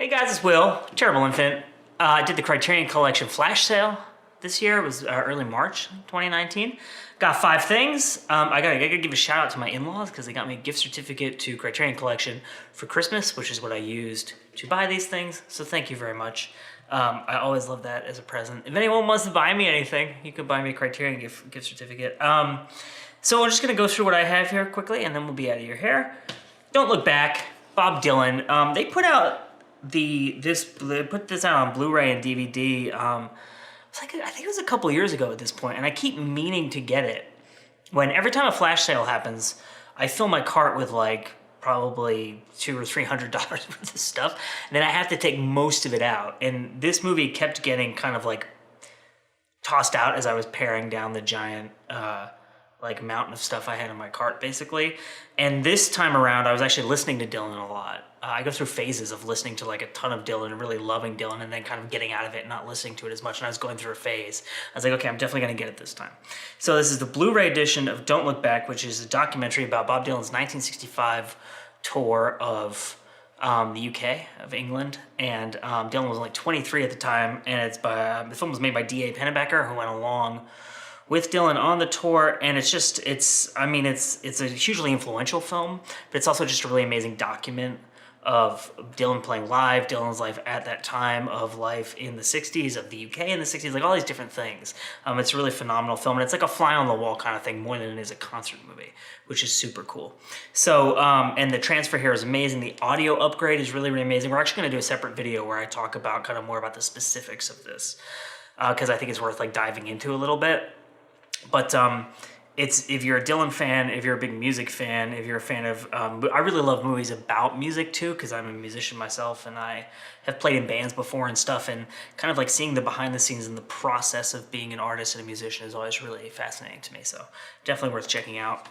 Hey guys, it's Will, Terrible Infant. I did the Criterion Collection flash sale this year. It was early March 2019. Got 5 things. I gotta give a shout out to my in-laws because they got me a gift certificate to Criterion Collection for Christmas, which is what I used to buy these things. So thank you very much. I always love that as a present. If anyone wants to buy me anything, you could buy me a Criterion gift certificate. So we're just gonna go through what I have here quickly and then we'll be out of your hair. Don't Look Back, Bob Dylan. They put out they put this out on Blu-ray and DVD. I think it was a couple years ago at this point, and I keep meaning to get it. When every time a flash sale happens, I fill my cart with like probably $200 or $300 worth of stuff, and then I have to take most of it out. And this movie kept getting kind of like tossed out as I was paring down the giant like mountain of stuff I had in my cart, basically. And this time around, I was actually listening to Dylan a lot. I go through phases of listening to like a ton of Dylan and really loving Dylan and then kind of getting out of it and not listening to it as much. And I was going through a phase. I was like, okay, I'm definitely gonna get it this time. So this is the Blu-ray edition of Don't Look Back, which is a documentary about Bob Dylan's 1965 tour of the UK, of England. And Dylan was only 23 at the time. And the film was made by D.A. Pennebaker, who went along with Dylan on the tour, and it's a hugely influential film, but it's also just a really amazing document of Dylan playing live, Dylan's life at that time, of life in the 60s, of the UK in the 60s, like all these different things. It's a really phenomenal film, and it's like a fly on the wall kind of thing more than it is a concert movie, which is super cool. So, and the transfer here is amazing. The audio upgrade is really, really amazing. We're actually gonna do a separate video where I talk about kind of more about the specifics of this, because I think it's worth like diving into a little bit. But if you're a Dylan fan, if you're a big music fan, if you're a fan of, I really love movies about music too, because I'm a musician myself and I have played in bands before and stuff, and kind of like seeing the behind the scenes and the process of being an artist and a musician is always really fascinating to me, so definitely worth checking out.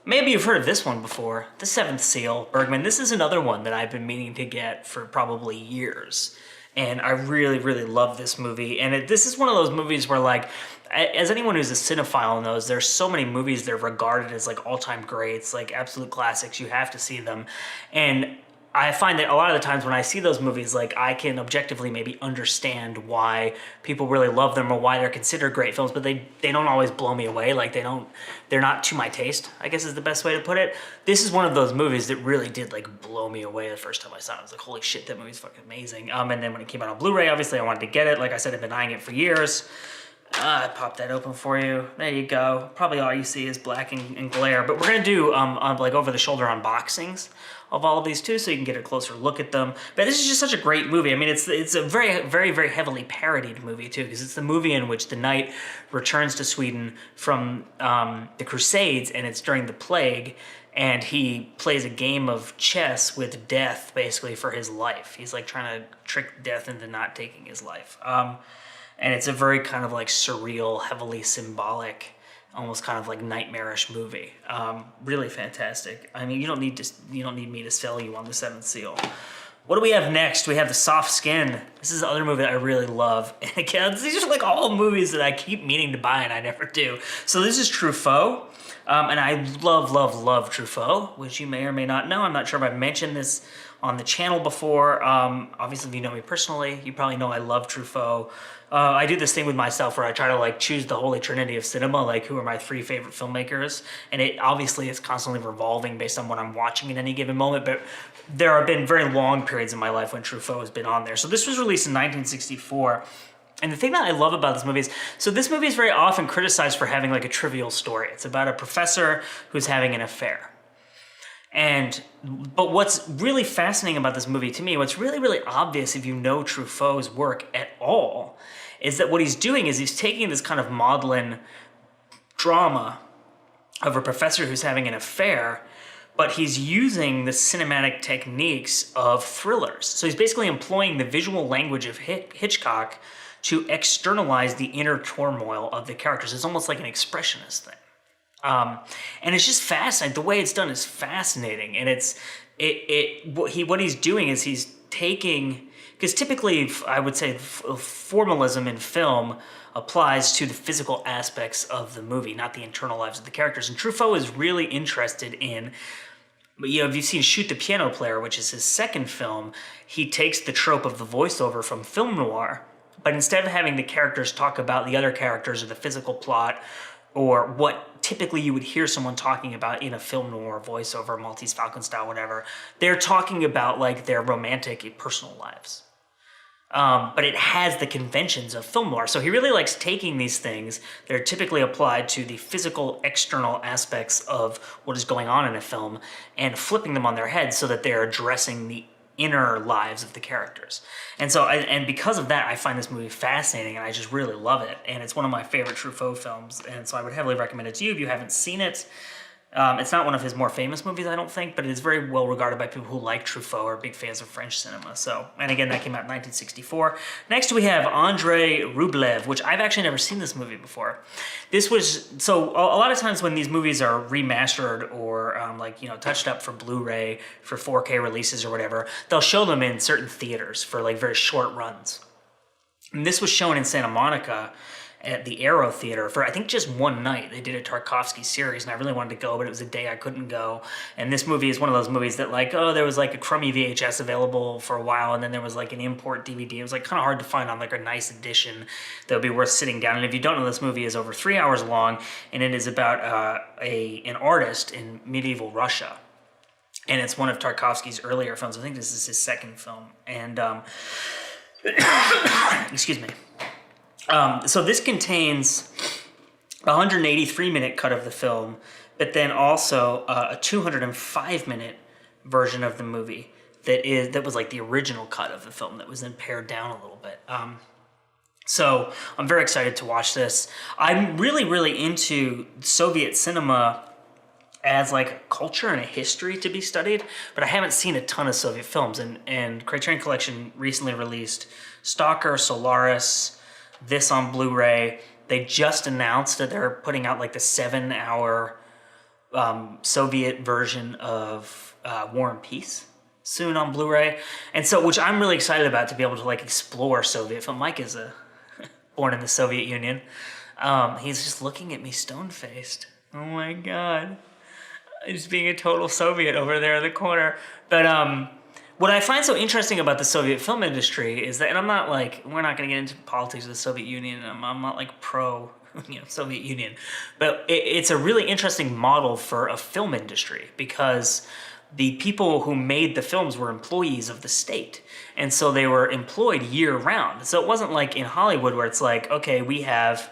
Maybe you've heard of this one before, The Seventh Seal, Bergman. This is another one that I've been meaning to get for probably years. And I really, really love this movie. And this is one of those movies where, like, as anyone who's a cinephile knows, there's so many movies that are regarded as like all-time greats, like absolute classics. You have to see them. And I find that a lot of the times when I see those movies, like, I can objectively maybe understand why people really love them or why they're considered great films, but they don't always blow me away. Like, they're not to my taste, I guess is the best way to put it. This is one of those movies that really did like blow me away the first time I saw it. I was like, holy shit, that movie's fucking amazing. And then when it came out on Blu-ray, obviously I wanted to get it. Like I said, I've been eyeing it for years. I popped that open for you. There you go. Probably all you see is black and glare, but we're gonna do like over-the-shoulder unboxings of all of these too, so you can get a closer look at them. But this is just such a great movie. I mean, it's a very, very, very heavily parodied movie too, because it's the movie in which the knight returns to Sweden from the Crusades, and it's during the plague, and he plays a game of chess with death, basically, for his life. He's like trying to trick death into not taking his life. And it's a very kind of like surreal, heavily symbolic, almost kind of like nightmarish movie. Really fantastic. I mean, you don't need me to sell you on The Seventh Seal. What do we have next? We have The Soft Skin. This is the other movie that I really love. And again, these are like all movies that I keep meaning to buy and I never do. So this is Truffaut. And I love, love, love Truffaut, which you may or may not know. I'm not sure if I've mentioned this on the channel before. Obviously, if you know me personally, you probably know I love Truffaut. I do this thing with myself where I try to like choose the holy trinity of cinema, like who are my 3 favorite filmmakers, and it obviously is constantly revolving based on what I'm watching at any given moment, but there have been very long periods in my life when Truffaut has been on there. So this was released in 1964, and the thing that I love about this movie is, so this movie is very often criticized for having like a trivial story. It's about a professor who's having an affair. But what's really fascinating about this movie to me, what's really, really obvious if you know Truffaut's work at all, is that what he's doing is he's taking this kind of maudlin drama of a professor who's having an affair, but he's using the cinematic techniques of thrillers. So he's basically employing the visual language of Hitchcock to externalize the inner turmoil of the characters. It's almost like an expressionist thing. And it's just fascinating. The way it's done is fascinating. And what he's doing is he's taking, because typically I would say formalism in film applies to the physical aspects of the movie, not the internal lives of the characters. And Truffaut is really interested in But if you've seen Shoot the Piano Player, which is his second film, he takes the trope of the voiceover from film noir, but instead of having the characters talk about the other characters or the physical plot or what typically you would hear someone talking about in a film noir voiceover, Maltese Falcon style, whatever, they're talking about like their romantic personal lives. But it has the conventions of film noir. So he really likes taking these things that are typically applied to the physical external aspects of what is going on in a film and flipping them on their head so that they're addressing the inner lives of the characters. And so, and because of that, I find this movie fascinating and I just really love it. And it's one of my favorite Truffaut films. And so I would heavily recommend it to you if you haven't seen it. It's not one of his more famous movies, I don't think, but it is very well regarded by people who like Truffaut or are big fans of French cinema. So, and again, that came out in 1964. Next, we have Andrei Rublev, which I've actually never seen this movie before. This was, so a lot of times when these movies are remastered or touched up for Blu-ray, for 4K releases or whatever, they'll show them in certain theaters for like very short runs. And this was shown in Santa Monica at the Aero Theater for I think just one night. They did a Tarkovsky series and I really wanted to go, but it was a day I couldn't go. And this movie is one of those movies that there was like a crummy VHS available for a while and then there was like an import DVD. It was like kind of hard to find on like a nice edition that would be worth sitting down. And if you don't know, this movie is over 3 hours long and it is about an artist in medieval Russia. And it's one of Tarkovsky's earlier films. I think this is his second film. And excuse me. So this contains a 183-minute cut of the film, but then also a 205-minute version of the movie that was like the original cut of the film that was then pared down a little bit. So I'm very excited to watch this. I'm really, really into Soviet cinema as like a culture and a history to be studied, but I haven't seen a ton of Soviet films. And Criterion Collection recently released Stalker, Solaris, this on Blu-ray. They just announced that they're putting out like the 7-hour Soviet version of War and Peace soon on Blu-ray. And so, which I'm really excited about to be able to like explore Soviet film. Mike is born in the Soviet Union. He's just looking at me stone-faced. Oh my God. He's being a total Soviet over there in the corner. But what I find so interesting about the Soviet film industry is that, and I'm not like, we're not going to get into politics of the Soviet Union. I'm not like pro, Soviet Union, but it's a really interesting model for a film industry because the people who made the films were employees of the state. And so they were employed year round. So it wasn't like in Hollywood where it's like, okay, we have,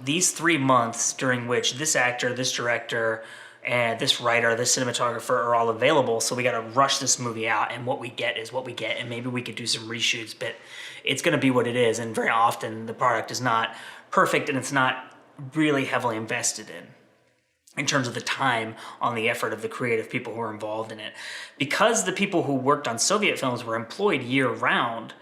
these 3 months during which this actor, this director, and this writer, this cinematographer are all available, so we got to rush this movie out, and what we get is what we get, and maybe we could do some reshoots, but it's going to be what it is, and very often the product is not perfect, and it's not really heavily invested in terms of the time on the effort of the creative people who are involved in it. Because the people who worked on Soviet films were employed year-round,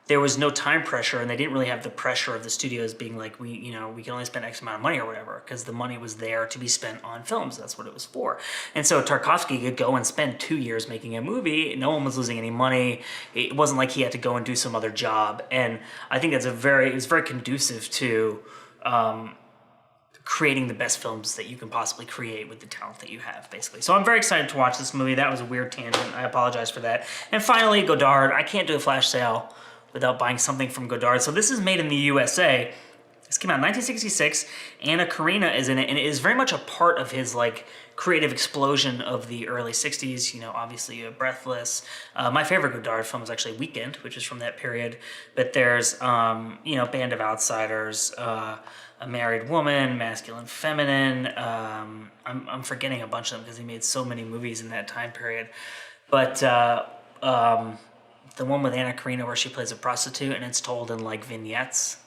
there was no time pressure, and they didn't really have the pressure of the studios being like, we can only spend X amount of money or whatever, because the money was there to be spent on films. That's what it was for. And so Tarkovsky could go and spend 2 years making a movie. No one was losing any money. It wasn't like he had to go and do some other job. And I think it's very conducive to creating the best films that you can possibly create with the talent that you have, basically. So I'm very excited to watch this movie. That was a weird tangent. I apologize for that. And finally, Godard. I can't do a flash sale without buying something from Godard. So this is made in the USA. This came out in 1966. Anna Karina is in it, and it is very much a part of his like creative explosion of the early 60s. Obviously Breathless. My favorite Godard film is actually Weekend, which is from that period. But there's, Band of Outsiders, A Married Woman, Masculine Feminine. I'm forgetting a bunch of them because he made so many movies in that time period. But the one with Anna Karina where she plays a prostitute and it's told in like vignettes,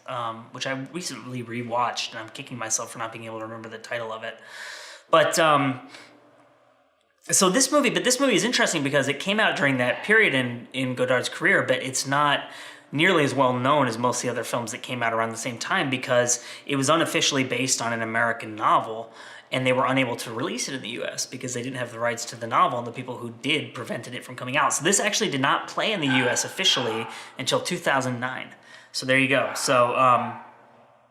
which I recently rewatched, and I'm kicking myself for not being able to remember the title of it. But so this movie is interesting because it came out during that period in Godard's career, but it's not nearly as well known as most of the other films that came out around the same time because it was unofficially based on an American novel. And they were unable to release it in the US because they didn't have the rights to the novel, and the people who did prevented it from coming out. So this actually did not play in the US officially until 2009. So there you go. So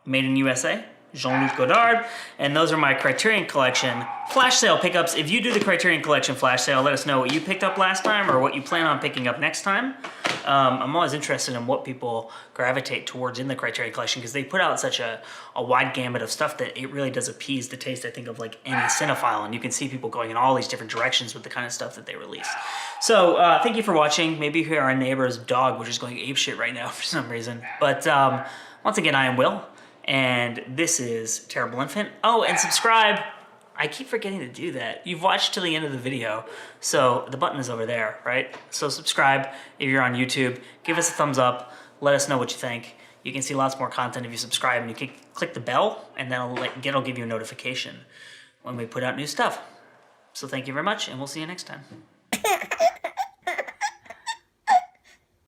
made in USA, Jean-Luc Godard, and those are my Criterion Collection flash sale pickups. If you do the Criterion Collection flash sale, let us know what you picked up last time or what you plan on picking up next time. I'm always interested in what people gravitate towards in the Criterion Collection because they put out such a wide gamut of stuff that it really does appease the taste, I think, of like any cinephile, and you can see people going in all these different directions with the kind of stuff that they release. So thank you for watching. Maybe you hear our neighbor's dog, which is going apeshit right now for some reason. But once again, I am Will. And this is Terrible Infant. Oh, and subscribe. I keep forgetting to do that. You've watched till the end of the video, so the button is over there, right? So subscribe if you're on YouTube. Give us a thumbs up. Let us know what you think. You can see lots more content if you subscribe, and you can click the bell, and then it'll give you a notification when we put out new stuff. So thank you very much, and we'll see you next time.